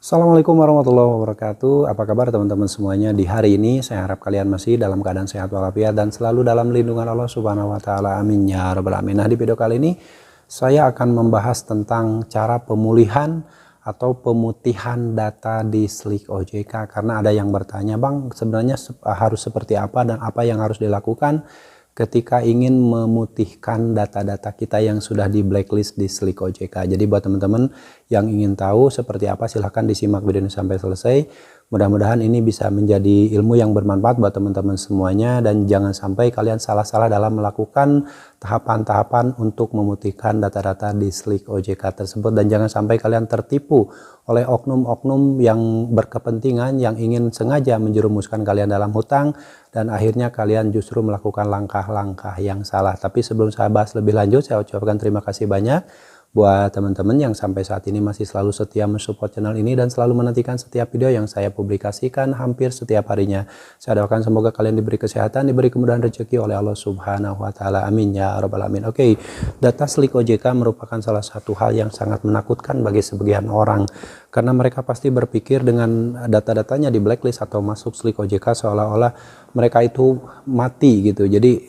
Assalamualaikum warahmatullahi wabarakatuh. Apa kabar teman-teman semuanya di hari ini? Saya harap kalian masih dalam keadaan sehat walafiat dan selalu dalam lindungan Allah Subhanahu wa taala. Amin ya rabbal alamin. Nah, di video kali ini saya akan membahas tentang cara pemulihan atau pemutihan data di Slick OJK, karena ada yang bertanya, "Bang, sebenarnya harus seperti apa dan apa yang harus dilakukan ketika ingin memutihkan data-data kita yang sudah di blacklist di Slick OJK?" Jadi buat teman-teman yang ingin tahu seperti apa, silahkan disimak video ini sampai selesai. Mudah-mudahan ini bisa menjadi ilmu yang bermanfaat buat teman-teman semuanya, dan jangan sampai kalian salah-salah dalam melakukan tahapan-tahapan untuk memutihkan data-data di Slick OJK tersebut, dan jangan sampai kalian tertipu oleh oknum-oknum yang berkepentingan yang ingin sengaja menjerumuskan kalian dalam hutang, dan akhirnya kalian justru melakukan langkah-langkah yang salah. Tapi sebelum saya bahas lebih lanjut, saya ucapkan terima kasih banyak buat teman-teman yang sampai saat ini masih selalu setia mensupport channel ini dan selalu menantikan setiap video yang saya publikasikan hampir setiap harinya. Saya doakan semoga kalian diberi kesehatan, diberi kemudahan rezeki oleh Allah Subhanahu wa taala. Amin ya rabbal alamin. Oke, data Slick OJK merupakan salah satu hal yang sangat menakutkan bagi sebagian orang, karena mereka pasti berpikir dengan data-datanya di blacklist atau masuk Slick OJK seolah-olah mereka itu mati gitu. Jadi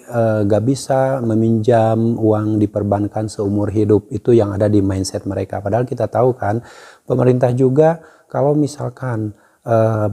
gak bisa meminjam uang di perbankan seumur hidup. Itu yang ada di mindset mereka. Padahal kita tahu kan, pemerintah juga kalau misalkan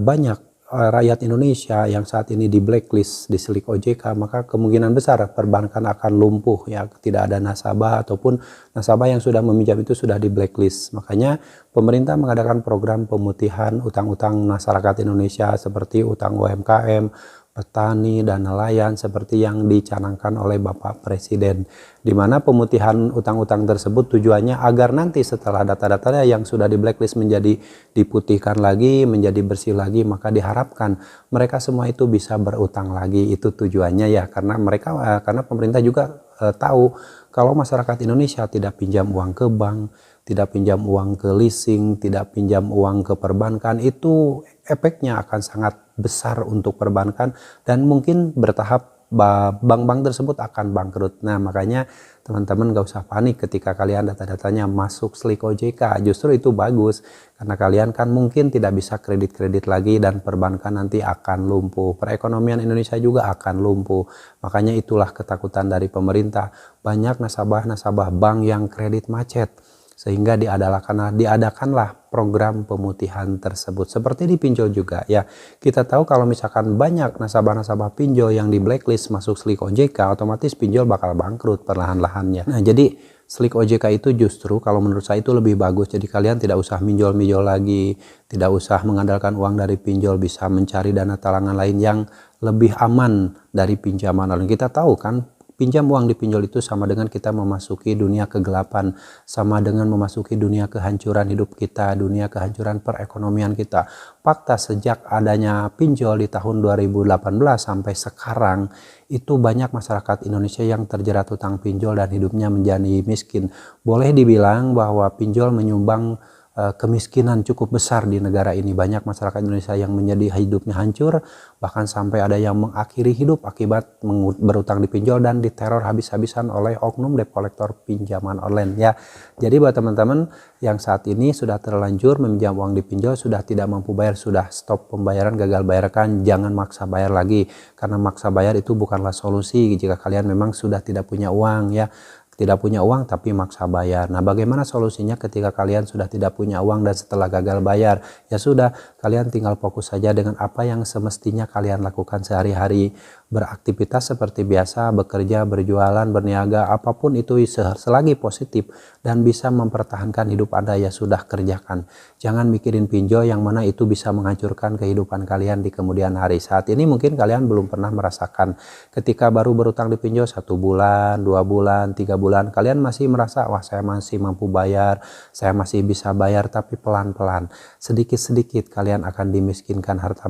banyak rakyat Indonesia yang saat ini di blacklist di Slick OJK, maka kemungkinan besar perbankan akan lumpuh ya, tidak ada nasabah ataupun nasabah yang sudah meminjam itu sudah di blacklist. Makanya pemerintah mengadakan program pemutihan utang-utang masyarakat Indonesia seperti utang UMKM, petani, dan nelayan seperti yang dicanangkan oleh Bapak Presiden, di mana pemutihan utang-utang tersebut tujuannya agar nanti setelah data-datanya yang sudah di blacklist menjadi diputihkan lagi, menjadi bersih lagi, maka diharapkan mereka semua itu bisa berutang lagi. Itu tujuannya ya, karena pemerintah juga tahu kalau masyarakat Indonesia tidak pinjam uang ke bank, tidak pinjam uang ke leasing, tidak pinjam uang ke perbankan, itu efeknya akan sangat besar untuk perbankan dan mungkin bertahap bank-bank tersebut akan bangkrut. Nah, makanya teman-teman gak usah panik ketika kalian data-datanya masuk Slick OJK. Justru itu bagus, karena kalian kan mungkin tidak bisa kredit-kredit lagi dan perbankan nanti akan lumpuh. Perekonomian Indonesia juga akan lumpuh. Makanya itulah ketakutan dari pemerintah. Banyak nasabah-nasabah bank yang kredit macet, sehingga diadakanlah program pemutihan tersebut. Seperti di pinjol juga ya, kita tahu kalau misalkan banyak nasabah-nasabah pinjol yang di blacklist masuk Slick OJK, otomatis pinjol bakal bangkrut perlahan-lahannya. Nah, jadi Slick OJK itu justru kalau menurut saya itu lebih bagus. Jadi kalian tidak usah minjol-minjol lagi, tidak usah mengandalkan uang dari pinjol, bisa mencari dana talangan lain yang lebih aman dari pinjaman. Lalu kita tahu kan, pinjam uang di pinjol itu sama dengan kita memasuki dunia kegelapan, sama dengan memasuki dunia kehancuran hidup kita, dunia kehancuran perekonomian kita. Fakta sejak adanya pinjol di tahun 2018 sampai sekarang, itu banyak masyarakat Indonesia yang terjerat hutang pinjol dan hidupnya menjadi miskin. Boleh dibilang bahwa pinjol menyumbang kemiskinan cukup besar di negara ini. Banyak masyarakat Indonesia yang menjadi hidupnya hancur, bahkan sampai ada yang mengakhiri hidup akibat berutang di pinjol dan diteror habis-habisan oleh oknum debt collector pinjaman online ya. Jadi buat teman-teman yang saat ini sudah terlanjur meminjam uang di pinjol, sudah tidak mampu bayar, sudah stop pembayaran, gagal bayarkan, jangan maksa bayar lagi, karena maksa bayar itu bukanlah solusi jika kalian memang sudah tidak punya uang ya. Tidak punya uang tapi maksa bayar. Nah, bagaimana solusinya ketika kalian sudah tidak punya uang dan setelah gagal bayar? Ya sudah, kalian tinggal fokus saja dengan apa yang semestinya kalian lakukan sehari-hari. Beraktivitas seperti biasa, bekerja, berjualan, berniaga, apapun itu selagi positif dan bisa mempertahankan hidup Anda, ya sudah, kerjakan. Jangan mikirin pinjol yang mana itu bisa menghancurkan kehidupan kalian di kemudian hari. Saat ini mungkin kalian belum pernah merasakan ketika baru berutang di pinjol 1 bulan, 2 bulan, 3 bulan, kalian masih merasa, wah saya masih mampu bayar, saya masih bisa bayar, tapi pelan-pelan, sedikit-sedikit kalian akan dimiskinkan, harta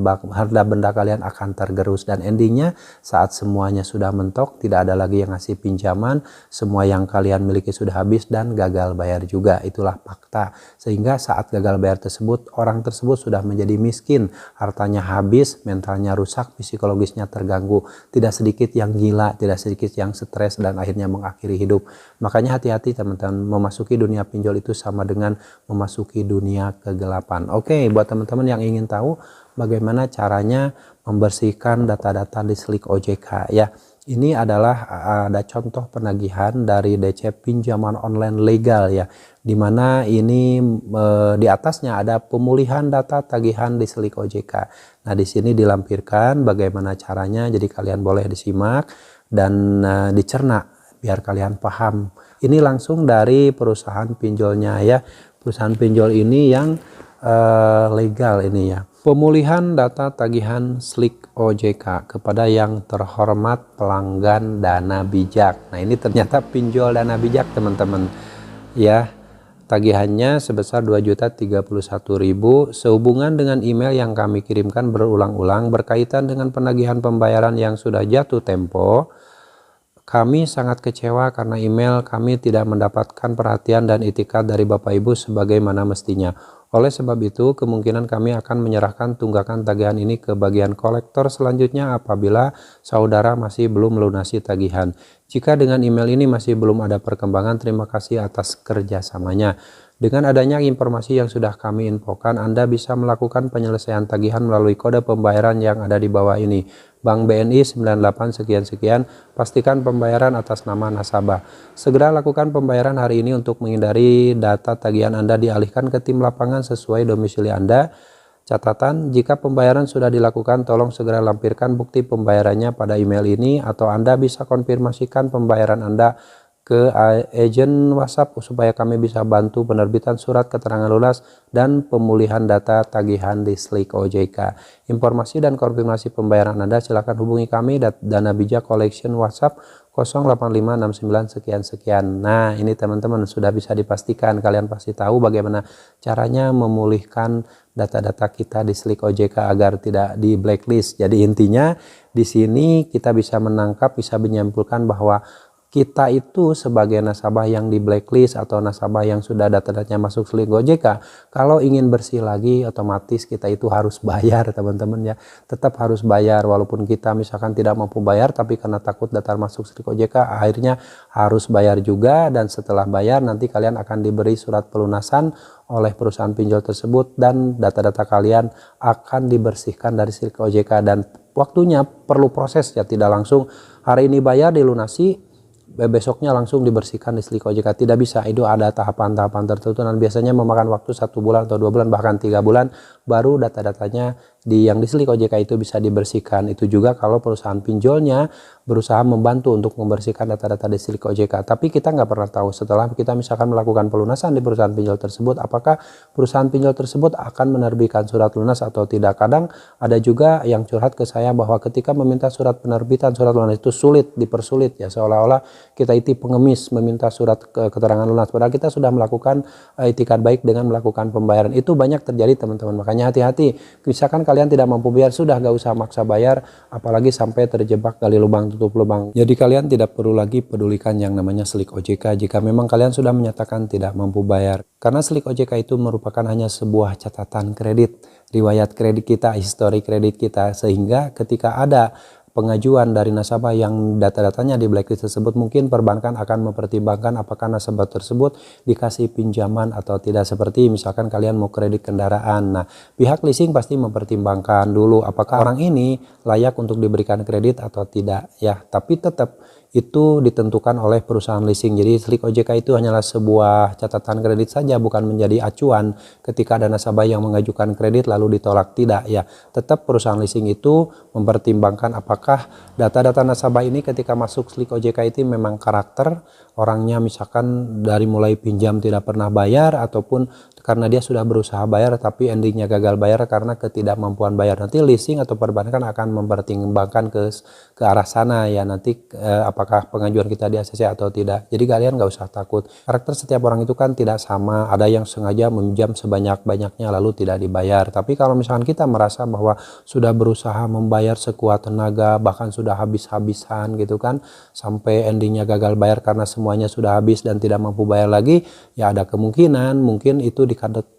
benda kalian akan tergerus, dan endingnya saat semuanya sudah mentok, tidak ada lagi yang ngasih pinjaman, semua yang kalian miliki sudah habis dan gagal bayar juga. Itulah fakta. Sehingga saat gagal bayar tersebut, orang tersebut sudah menjadi miskin, hartanya habis, mentalnya rusak, psikologisnya terganggu. Tidak sedikit yang gila, tidak sedikit yang stres dan akhirnya mengakhiri hidup. Makanya hati-hati teman-teman, memasuki dunia pinjol itu sama dengan memasuki dunia kegelapan. Oke, buat teman-teman yang ingin tahu bagaimana caranya membersihkan data-data di Slick OJK ya. Ini adalah ada contoh penagihan dari DC pinjaman online legal ya, dimana ini di atasnya ada pemulihan data tagihan di Slick OJK. Nah di sini dilampirkan bagaimana caranya, jadi kalian boleh disimak dan dicerna biar kalian paham. Ini langsung dari perusahaan pinjolnya ya, perusahaan pinjol ini yang legal ini ya. Pemulihan data tagihan Slick OJK kepada yang terhormat pelanggan Dana Bijak. Nah ini ternyata pinjol Dana Bijak teman-teman ya. Tagihannya sebesar 2.031.000 sehubungan dengan email yang kami kirimkan berulang-ulang berkaitan dengan penagihan pembayaran yang sudah jatuh tempo. Kami sangat kecewa karena email kami tidak mendapatkan perhatian dan itikat dari Bapak Ibu sebagaimana mestinya. Oleh sebab itu, kemungkinan kami akan menyerahkan tunggakan tagihan ini ke bagian kolektor selanjutnya apabila saudara masih belum melunasi tagihan. Jika dengan email ini masih belum ada perkembangan, terima kasih atas kerjasamanya. Dengan adanya informasi yang sudah kami infokan, Anda bisa melakukan penyelesaian tagihan melalui kode pembayaran yang ada di bawah ini. Bank BNI 98 sekian-sekian, pastikan pembayaran atas nama nasabah. Segera lakukan pembayaran hari ini untuk menghindari data tagihan Anda dialihkan ke tim lapangan sesuai domisili Anda. Catatan, jika pembayaran sudah dilakukan, tolong segera lampirkan bukti pembayarannya pada email ini atau Anda bisa konfirmasikan pembayaran Anda ke agen WhatsApp supaya kami bisa bantu penerbitan surat keterangan lunas dan pemulihan data tagihan di Slick OJK. Informasi dan konfirmasi pembayaran Anda silakan hubungi kami Dana Bijak Collection WhatsApp 08569 sekian-sekian. Nah, ini teman-teman sudah bisa dipastikan, kalian pasti tahu bagaimana caranya memulihkan data-data kita di Slick OJK agar tidak di blacklist. Jadi intinya di sini kita bisa menangkap, bisa menyimpulkan bahwa kita itu sebagai nasabah yang di blacklist atau nasabah yang sudah data-datanya masuk Slick OJK, kalau ingin bersih lagi otomatis kita itu harus bayar teman-teman ya. Tetap harus bayar walaupun kita misalkan tidak mampu bayar, tapi karena takut data masuk Slick OJK akhirnya harus bayar juga, dan setelah bayar nanti kalian akan diberi surat pelunasan oleh perusahaan pinjol tersebut dan data-data kalian akan dibersihkan dari Slick OJK. Dan waktunya perlu proses ya, tidak langsung hari ini bayar dilunasi besoknya langsung dibersihkan di Slick OJK. Tidak bisa, itu ada tahapan-tahapan tertentu dan biasanya memakan waktu 1 bulan atau 2 bulan bahkan 3 bulan baru data-datanya yang di Slick OJK itu bisa dibersihkan. Itu juga kalau perusahaan pinjolnya berusaha membantu untuk membersihkan data-data di Slick OJK. Tapi kita nggak pernah tahu setelah kita misalkan melakukan pelunasan di perusahaan pinjol tersebut, apakah perusahaan pinjol tersebut akan menerbitkan surat lunas atau tidak. Kadang ada juga yang curhat ke saya bahwa ketika meminta surat penerbitan surat lunas itu sulit, dipersulit ya, seolah-olah kita itu pengemis meminta surat keterangan lunas padahal kita sudah melakukan itikat baik dengan melakukan pembayaran. Itu banyak terjadi teman-teman, makanya hati-hati. Misalkan kalian tidak mampu bayar, sudah gak usah maksa bayar, apalagi sampai terjebak gali lubang tutup lubang. Jadi kalian tidak perlu lagi pedulikan yang namanya Slick OJK jika memang kalian sudah menyatakan tidak mampu bayar, karena Slick OJK itu merupakan hanya sebuah catatan kredit, riwayat kredit kita, histori kredit kita, sehingga ketika ada pengajuan dari nasabah yang data-datanya di blacklist tersebut, mungkin perbankan akan mempertimbangkan apakah nasabah tersebut dikasih pinjaman atau tidak. Seperti misalkan kalian mau kredit kendaraan, nah pihak leasing pasti mempertimbangkan dulu apakah orang ini layak untuk diberikan kredit atau tidak ya. Tapi tetap itu ditentukan oleh perusahaan leasing. Jadi Slick OJK itu hanyalah sebuah catatan kredit saja, bukan menjadi acuan ketika ada nasabah yang mengajukan kredit lalu ditolak, tidak ya. Tetap perusahaan leasing itu mempertimbangkan apakah data-data nasabah ini ketika masuk Slick OJK itu memang karakter orangnya, misalkan dari mulai pinjam tidak pernah bayar ataupun karena dia sudah berusaha bayar tapi endingnya gagal bayar karena ketidakmampuan bayar. Nanti leasing atau perbankan akan mempertimbangkan ke arah sana ya, nanti apakah pengajuan kita di ACC atau tidak. Jadi kalian nggak usah takut. Karakter setiap orang itu kan tidak sama. Ada yang sengaja meminjam sebanyak-banyaknya lalu tidak dibayar. Tapi kalau misalkan kita merasa bahwa sudah berusaha membayar sekuat tenaga, bahkan sudah habis-habisan gitu kan, sampai endingnya gagal bayar karena semuanya sudah habis dan tidak mampu bayar lagi, ya ada kemungkinan mungkin itu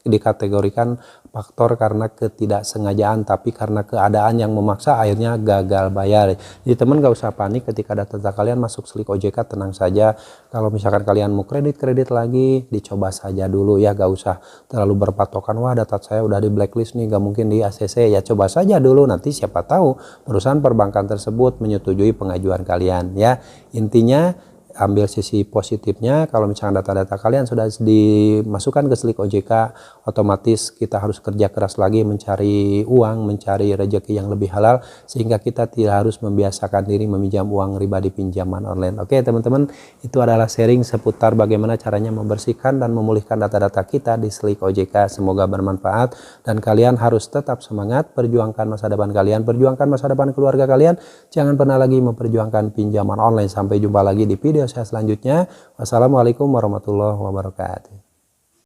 dikategorikan faktor karena ketidaksengajaan, tapi karena keadaan yang memaksa akhirnya gagal bayar. Jadi teman gak usah panik ketika data kalian masuk Slik OJK, tenang saja. Kalau misalkan kalian mau kredit lagi, dicoba saja dulu ya, gak usah terlalu berpatokan, wah data saya udah di blacklist nih, gak mungkin di ACC. Ya coba saja dulu, nanti siapa tahu perusahaan perbankan tersebut menyetujui pengajuan kalian ya. Intinya ambil sisi positifnya. Kalau misalnya data-data kalian sudah dimasukkan ke Slik OJK, otomatis kita harus kerja keras lagi mencari uang, mencari rezeki yang lebih halal, sehingga kita tidak harus membiasakan diri meminjam uang riba di pinjaman online. Oke teman-teman, itu adalah sharing seputar bagaimana caranya membersihkan dan memulihkan data-data kita di Slik OJK. Semoga bermanfaat dan kalian harus tetap semangat, perjuangkan masa depan kalian, perjuangkan masa depan keluarga kalian. Jangan pernah lagi memperjuangkan pinjaman online. Sampai jumpa lagi di video saya selanjutnya. Wassalamualaikum warahmatullahi wabarakatuh.